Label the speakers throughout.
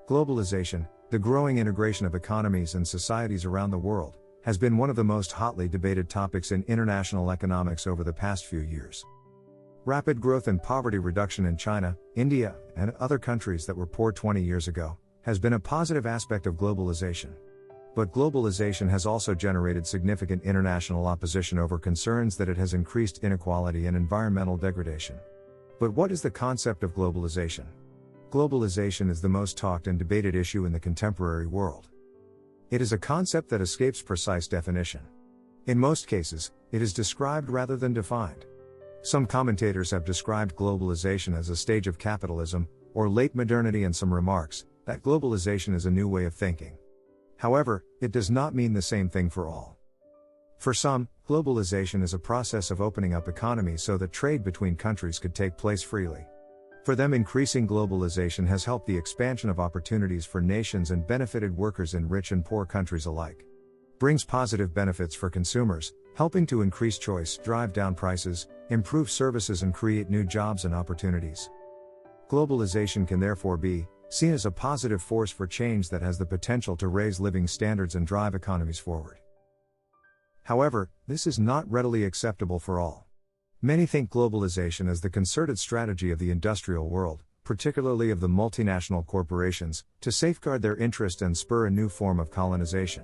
Speaker 1: Globalization, the growing integration of economies and societies around the world, has been one of the most hotly debated topics in international economics over the past few years. Rapid growth and poverty reduction in China, India, and other countries that were poor 20 years ago, has been a positive aspect of globalization. But globalization has also generated significant international opposition over concerns that it has increased inequality and environmental degradation. But what is the concept of globalization? Globalization is the most talked and debated issue in the contemporary world. It is a concept that escapes precise definition. In most cases, it is described rather than defined. Some commentators have described globalization as a stage of capitalism, or late modernity, and some remarks that globalization is a new way of thinking. However, it does not mean the same thing for all. For some, globalization is a process of opening up economies so that trade between countries could take place freely. For them, increasing globalization has helped the expansion of opportunities for nations and benefited workers in rich and poor countries alike. Brings positive benefits for consumers, helping to increase choice, drive down prices, improve services, and create new jobs and opportunities. Globalization can therefore be seen as a positive force for change that has the potential to raise living standards and drive economies forward. However, this is not readily acceptable for all. Many think globalization as the concerted strategy of the industrial world, particularly of the multinational corporations, to safeguard their interest and spur a new form of colonization.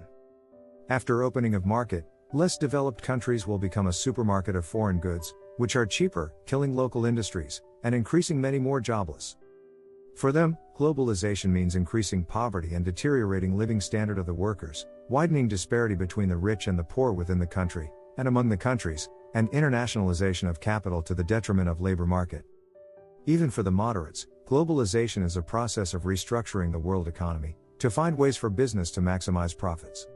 Speaker 1: After opening of market, less developed countries will become a supermarket of foreign goods, which are cheaper, killing local industries, and increasing many more jobless. For them, globalization means increasing poverty and deteriorating living standard of the workers, widening disparity between the rich and the poor within the country, and among the countries, and internationalization of capital to the detriment of labor market. Even for the moderates, globalization is a process of restructuring the world economy, to find ways for business to maximize profits.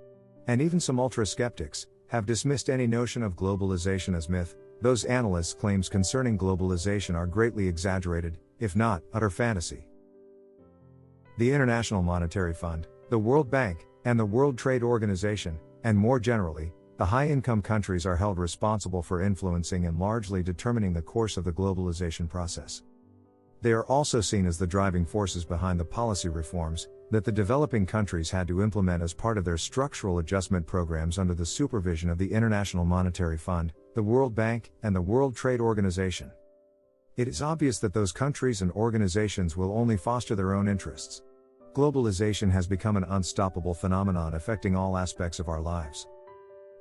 Speaker 1: And even some ultra-skeptics have dismissed any notion of globalization as myth. Those analysts' claims concerning globalization are greatly exaggerated, if not utter fantasy. The International Monetary Fund, the World Bank, and the World Trade Organization, and more generally, the high-income countries are held responsible for influencing and largely determining the course of the globalization process. They are also seen as the driving forces behind the policy reforms that the developing countries had to implement as part of their structural adjustment programs under the supervision of the International Monetary Fund, the World Bank, and the World Trade Organization. It is obvious that those countries and organizations will only foster their own interests. Globalization has become an unstoppable phenomenon affecting all aspects of our lives.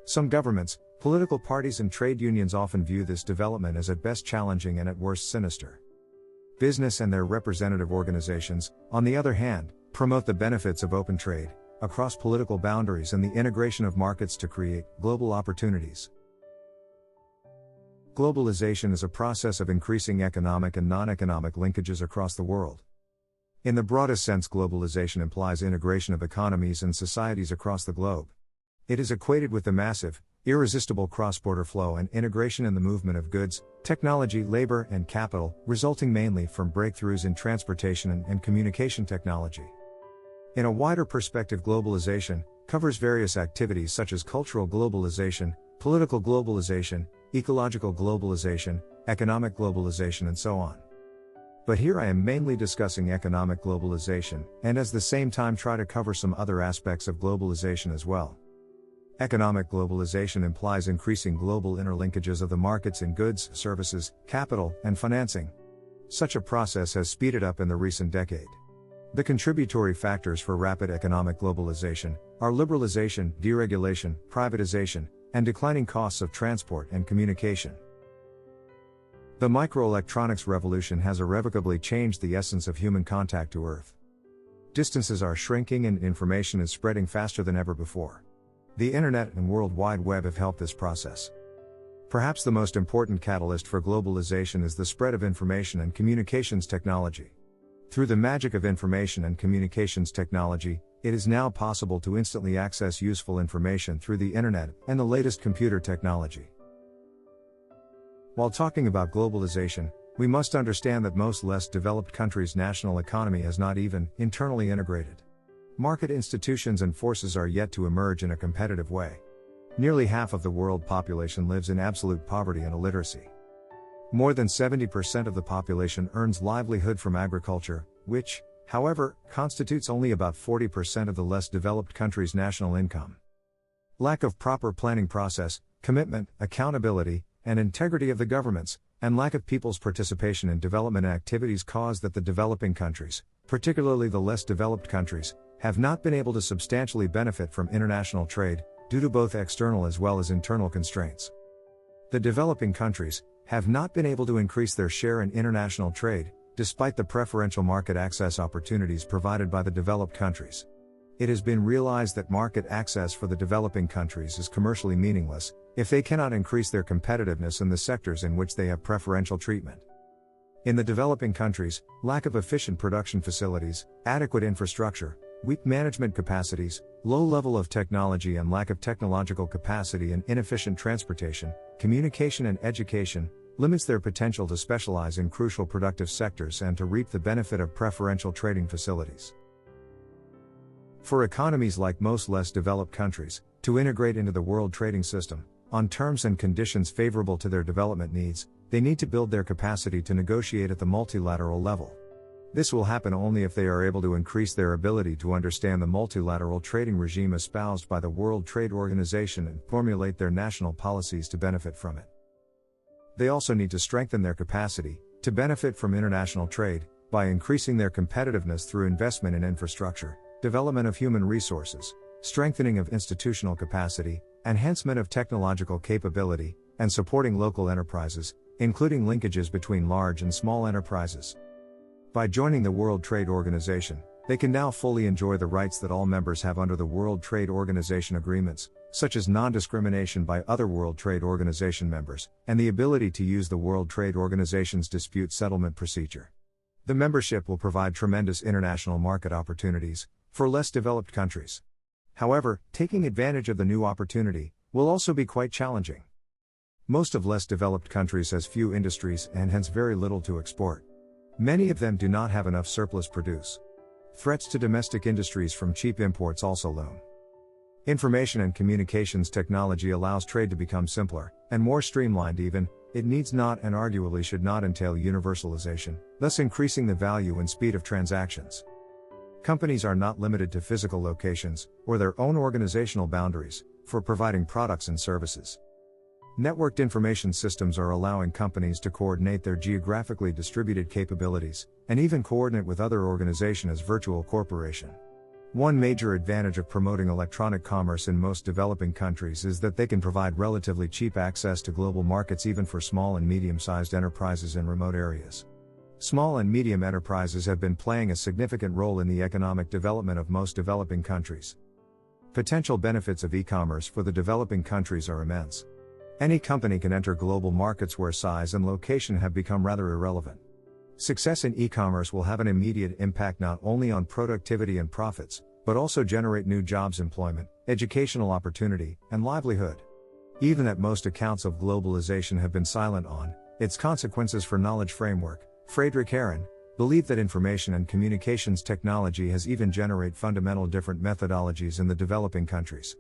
Speaker 1: Some governments, political parties, and trade unions often view this development as at best challenging and at worst sinister. Business and their representative organizations, on the other hand, promote the benefits of open trade, across political boundaries, and the integration of markets to create global opportunities. Globalization is a process of increasing economic and non-economic linkages across the world. In the broadest sense, globalization implies integration of economies and societies across the globe. It is equated with the massive, irresistible cross-border flow and integration in the movement of goods, technology, labor, and capital, resulting mainly from breakthroughs in transportation and communication technology. In a wider perspective, globalization covers various activities such as cultural globalization, political globalization, ecological globalization, economic globalization, and so on. But here I am mainly discussing economic globalization, and at the same time try to cover some other aspects of globalization as well. Economic globalization implies increasing global interlinkages of the markets in goods, services, capital, and financing. Such a process has speeded up in the recent decade. The contributory factors for rapid economic globalization are liberalization, deregulation, privatization, and declining costs of transport and communication. The microelectronics revolution has irrevocably changed the essence of human contact to Earth. Distances are shrinking and information is spreading faster than ever before. The Internet and World Wide Web have helped this process. Perhaps the most important catalyst for globalization is the spread of information and communications technology. Through the magic of information and communications technology, it is now possible to instantly access useful information through the Internet and the latest computer technology. While talking about globalization, we must understand that most less developed countries' national economy is not even internally integrated. Market institutions and forces are yet to emerge in a competitive way. Nearly half of the world population lives in absolute poverty and illiteracy. More than 70% of the population earns livelihood from agriculture, which, however, constitutes only about 40% of the less developed countries' national income. Lack of proper planning process, commitment, accountability, and integrity of the governments, and lack of people's participation in development activities cause that the developing countries, particularly the less developed countries, have not been able to substantially benefit from international trade, due to both external as well as internal constraints. The developing countries have not been able to increase their share in international trade, despite the preferential market access opportunities provided by the developed countries. It has been realized that market access for the developing countries is commercially meaningless if they cannot increase their competitiveness in the sectors in which they have preferential treatment. In the developing countries, lack of efficient production facilities, adequate infrastructure, weak management capacities, low level of technology and lack of technological capacity and inefficient transportation, communication and education, limits their potential to specialize in crucial productive sectors and to reap the benefit of preferential trading facilities. For economies like most less developed countries, to integrate into the world trading system, on terms and conditions favorable to their development needs, they need to build their capacity to negotiate at the multilateral level. This will happen only if they are able to increase their ability to understand the multilateral trading regime espoused by the World Trade Organization and formulate their national policies to benefit from it. They also need to strengthen their capacity to benefit from international trade by increasing their competitiveness through investment in infrastructure, development of human resources, strengthening of institutional capacity, enhancement of technological capability, and supporting local enterprises, including linkages between large and small enterprises. By joining the World Trade Organization, they can now fully enjoy the rights that all members have under the World Trade Organization agreements, such as non-discrimination by other World Trade Organization members, and the ability to use the World Trade Organization's dispute settlement procedure. The membership will provide tremendous international market opportunities for less developed countries. However, taking advantage of the new opportunity will also be quite challenging. Most of less developed countries has few industries and hence very little to export. Many of them do not have enough surplus produce. Threats to domestic industries from cheap imports also loom. Information and communications technology allows trade to become simpler and more streamlined even, it needs not and arguably should not entail universalization, thus increasing the value and speed of transactions. Companies are not limited to physical locations or their own organizational boundaries for providing products and services. Networked information systems are allowing companies to coordinate their geographically distributed capabilities, and even coordinate with other organizations as virtual corporation. One major advantage of promoting electronic commerce in most developing countries is that they can provide relatively cheap access to global markets even for small and medium-sized enterprises in remote areas. Small and medium enterprises have been playing a significant role in the economic development of most developing countries. Potential benefits of e-commerce for the developing countries are immense. Any company can enter global markets where size and location have become rather irrelevant. Success in e-commerce will have an immediate impact not only on productivity and profits, but also generate new jobs, employment, educational opportunity, and livelihood. Even that most accounts of globalization have been silent on its consequences for knowledge framework, Friedrich Aaron believed that information and communications technology has even generate fundamental different methodologies in the developing countries.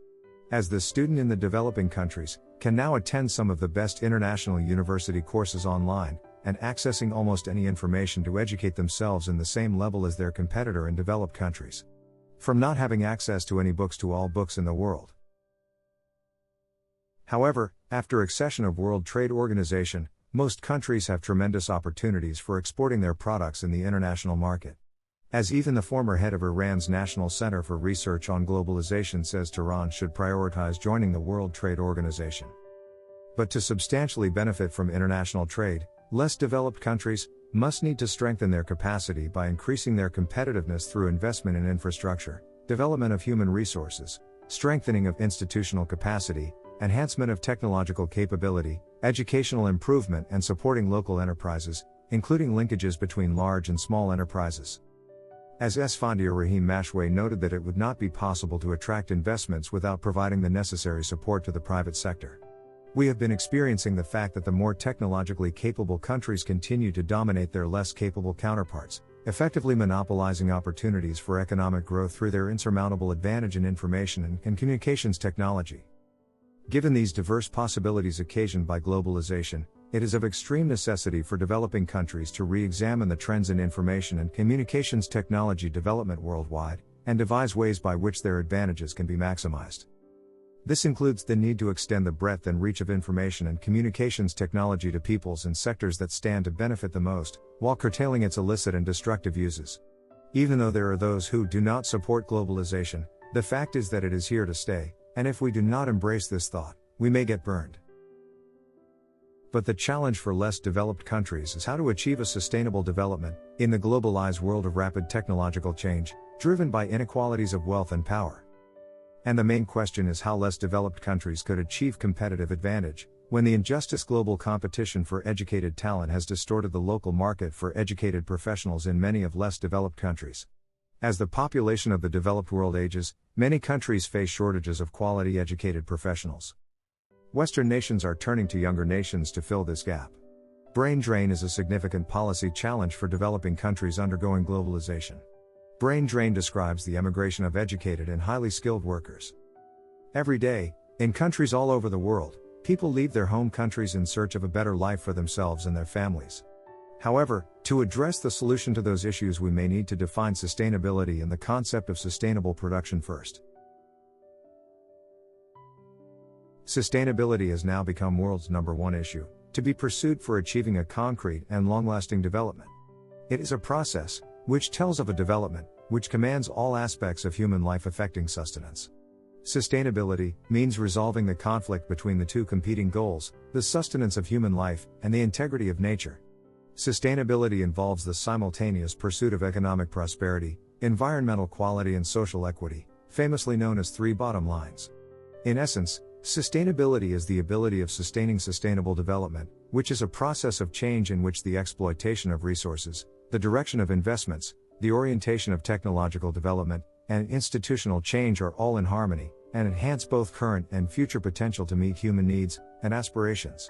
Speaker 1: As the student in the developing countries can now attend some of the best international university courses online, and accessing almost any information to educate themselves in the same level as their competitor in developed countries. From not having access to any books to all books in the world. However, after accession of World Trade Organization, most countries have tremendous opportunities for exporting their products in the international market. As even the former head of Iran's National Center for Research on Globalization says, Tehran should prioritize joining the World Trade Organization. But to substantially benefit from international trade, less developed countries must need to strengthen their capacity by increasing their competitiveness through investment in infrastructure, development of human resources, strengthening of institutional capacity, enhancement of technological capability, educational improvement and supporting local enterprises, including linkages between large and small enterprises. As Esfandiar Rahim Mashway noted that it would not be possible to attract investments without providing the necessary support to the private sector. We have been experiencing the fact that the more technologically capable countries continue to dominate their less capable counterparts, effectively monopolizing opportunities for economic growth through their insurmountable advantage in information and communications technology. Given these diverse possibilities occasioned by globalization, it is of extreme necessity for developing countries to re-examine the trends in information and communications technology development worldwide, and devise ways by which their advantages can be maximized. This includes the need to extend the breadth and reach of information and communications technology to peoples and sectors that stand to benefit the most, while curtailing its illicit and destructive uses. Even though there are those who do not support globalization, the fact is that it is here to stay, and if we do not embrace this thought, we may get burned. But the challenge for less developed countries is how to achieve a sustainable development in the globalized world of rapid technological change, driven by inequalities of wealth and power. And the main question is how less developed countries could achieve competitive advantage, when the injustice global competition for educated talent has distorted the local market for educated professionals in many of less developed countries. As the population of the developed world ages, many countries face shortages of quality educated professionals. Western nations are turning to younger nations to fill this gap. Brain drain is a significant policy challenge for developing countries undergoing globalization. Brain drain describes the emigration of educated and highly skilled workers. Every day, in countries all over the world, people leave their home countries in search of a better life for themselves and their families. However, to address the solution to those issues, we may need to define sustainability and the concept of sustainable production first. Sustainability has now become world's #1 issue, to be pursued for achieving a concrete and long-lasting development. It is a process, which tells of a development, which commands all aspects of human life affecting sustenance. Sustainability means resolving the conflict between the two competing goals, the sustenance of human life, and the integrity of nature. Sustainability involves the simultaneous pursuit of economic prosperity, environmental quality and social equity, famously known as 3 bottom lines. In essence, sustainability is the ability of sustaining sustainable development, which is a process of change in which the exploitation of resources, the direction of investments, the orientation of technological development, and institutional change are all in harmony, and enhance both current and future potential to meet human needs and aspirations.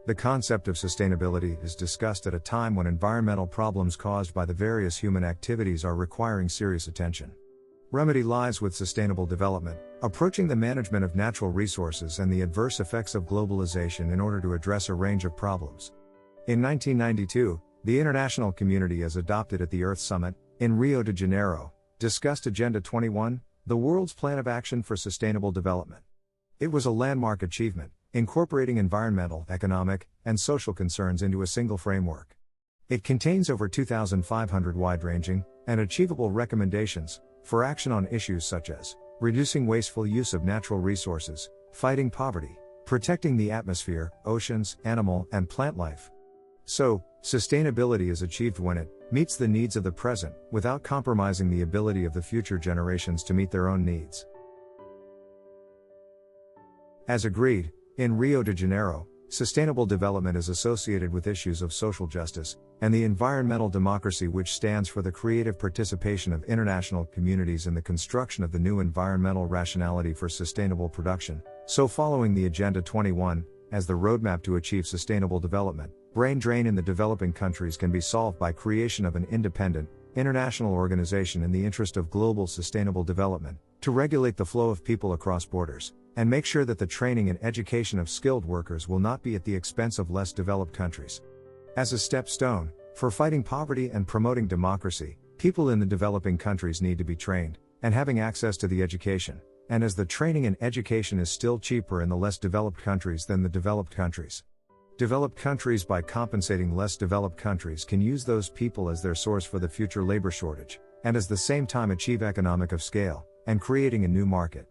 Speaker 1: The concept of sustainability is discussed at a time when environmental problems caused by the various human activities are requiring serious attention. Remedy lies with sustainable development, approaching the management of natural resources and the adverse effects of globalization in order to address a range of problems. In 1992, the international community has adopted at the Earth Summit, in Rio de Janeiro, discussed Agenda 21, the world's plan of action for sustainable development. It was a landmark achievement, incorporating environmental, economic, and social concerns into a single framework. It contains over 2,500 wide-ranging and achievable recommendations for action on issues such as reducing wasteful use of natural resources, fighting poverty, protecting the atmosphere, oceans, animal, and plant life. So, sustainability is achieved when it meets the needs of the present, without compromising the ability of the future generations to meet their own needs. As agreed, in Rio de Janeiro, sustainable development is associated with issues of social justice, and the environmental democracy, which stands for the creative participation of international communities in the construction of the new environmental rationality for sustainable production. So following the Agenda 21, as the roadmap to achieve sustainable development, brain drain in the developing countries can be solved by creation of an independent, international organization in the interest of global sustainable development, to regulate the flow of people across borders, and make sure that the training and education of skilled workers will not be at the expense of less developed countries. As a stepstone for fighting poverty and promoting democracy, people in the developing countries need to be trained, and having access to the education, and as the training and education is still cheaper in the less developed countries than the developed countries. Developed countries, by compensating less developed countries, can use those people as their source for the future labor shortage, and at the same time achieve economic of scale, and creating a new market.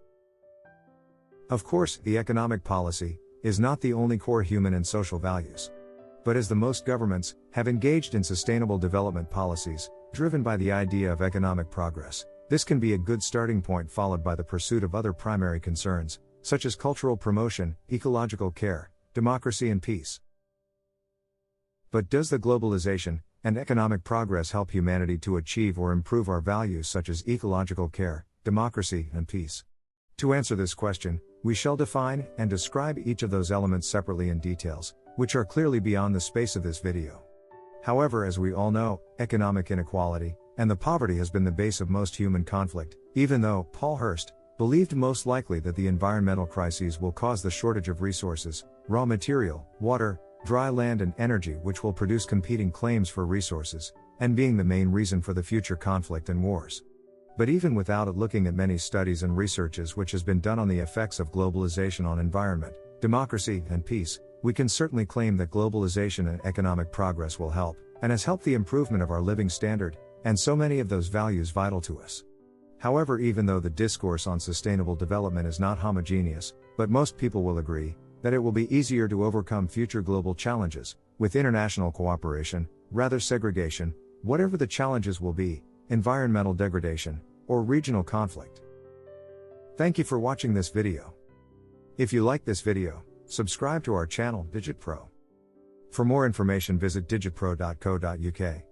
Speaker 1: Of course, the economic policy is not the only core human and social values. But as the most governments have engaged in sustainable development policies, driven by the idea of economic progress, this can be a good starting point, followed by the pursuit of other primary concerns, such as cultural promotion, ecological care, democracy and peace. But does the globalization and economic progress help humanity to achieve or improve our values such as ecological care, democracy and peace? To answer this question, we shall define and describe each of those elements separately in details, which are clearly beyond the space of this video. However, as we all know, economic inequality and the poverty has been the base of most human conflict, even though Paul Hurst believed most likely that the environmental crises will cause the shortage of resources, raw material, water, dry land and energy, which will produce competing claims for resources, and being the main reason for the future conflict and wars. But even without it, looking at many studies and researches which has been done on the effects of globalization on environment, democracy, and peace, we can certainly claim that globalization and economic progress will help, and has helped the improvement of our living standard, and so many of those values vital to us. However, even though the discourse on sustainable development is not homogeneous, but most people will agree that it will be easier to overcome future global challenges with international cooperation, rather segregation, whatever the challenges will be, environmental degradation, or regional conflict. Thank you for watching this video. If you like this video, subscribe to our channel, DigitPro. For more information, visit digitpro.co.uk.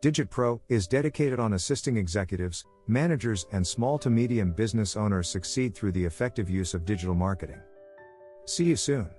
Speaker 1: DigitPro is dedicated on assisting executives, managers, and small to medium business owners succeed through the effective use of digital marketing. See you soon.